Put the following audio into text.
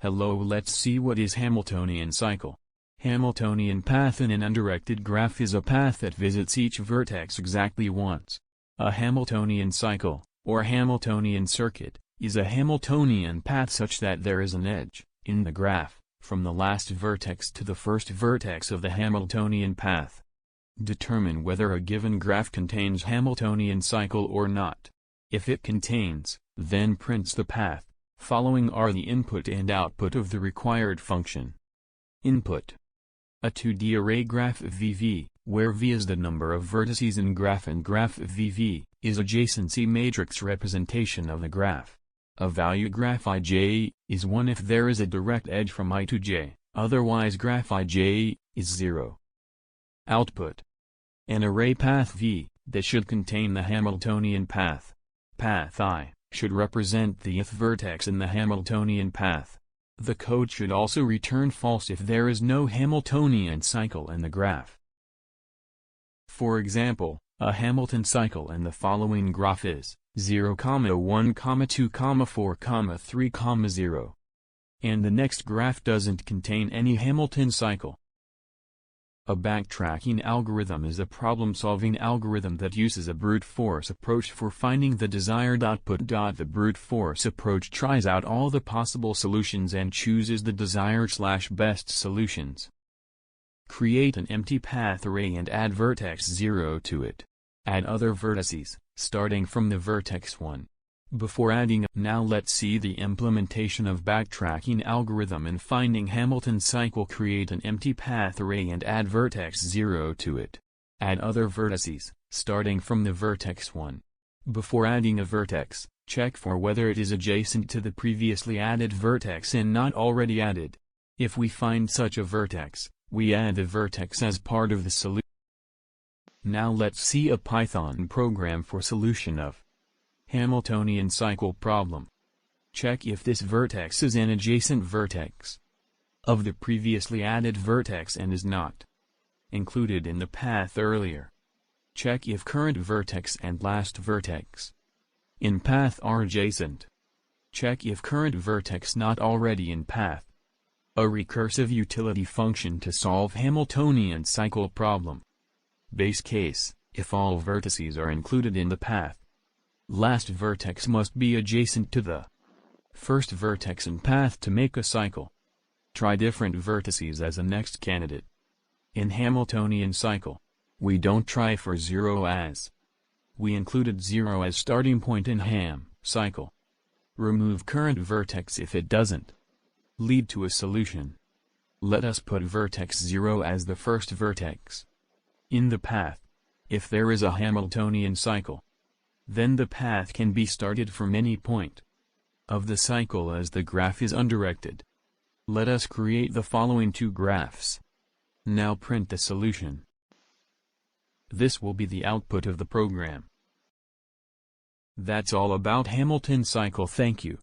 Hello, let's see what is Hamiltonian cycle. Hamiltonian path in an undirected graph is a path that visits each vertex exactly once. A Hamiltonian cycle, or Hamiltonian circuit, is a Hamiltonian path such that there is an edge, in the graph, from the last vertex to the first vertex of the Hamiltonian path. Determine whether a given graph contains Hamiltonian cycle or not. If it contains, then prints the path. Following are the input and output of the required function. Input: a 2D array graph VV, where V is the number of vertices in graph and graph VV is adjacency matrix representation of the graph. A value graph ij is 1 if there is a direct edge from I to j, otherwise graph ij is 0. Output: an array path V that should contain the Hamiltonian path. Path I should represent the ith vertex in the Hamiltonian path. The code should also return false if there is no Hamiltonian cycle in the graph. For example, a Hamilton cycle in the following graph is 0, 1, 2, 4, 3, 0. And the next graph doesn't contain any Hamilton cycle. A backtracking algorithm is a problem-solving algorithm that uses a brute force approach for finding the desired output. The brute force approach tries out all the possible solutions and chooses the desired/best solutions. Create an empty path array and add vertex 0 to it. Add other vertices, starting from the vertex 1. Before adding, now let's see the implementation of backtracking algorithm in finding Hamilton cycle. Create an empty path array and add vertex 0 to it. Add other vertices, starting from the vertex 1. Before adding a vertex, check for whether it is adjacent to the previously added vertex and not already added. If we find such a vertex, we add the vertex as part of the solution. Now let's see a Python program for solution of Hamiltonian cycle problem. Check if this vertex is an adjacent vertex of the previously added vertex and is not included in the path earlier. Check if current vertex and last vertex in path are adjacent. Check if current vertex not already in path. A recursive utility function to solve Hamiltonian cycle problem. Base case: if all vertices are included in the path, last vertex must be adjacent to the first vertex in path to make a cycle. Try different vertices as a next candidate. In Hamiltonian cycle, we don't try for 0 as we included 0 as starting point in Ham cycle. Remove current vertex if it doesn't lead to a solution. Let us put vertex 0 as the first vertex in the path. If there is a Hamiltonian cycle, then the path can be started from any point of the cycle as the graph is undirected. Let us create the following two graphs. Now print the solution. This will be the output of the program. That's all about Hamilton cycle. Thank you.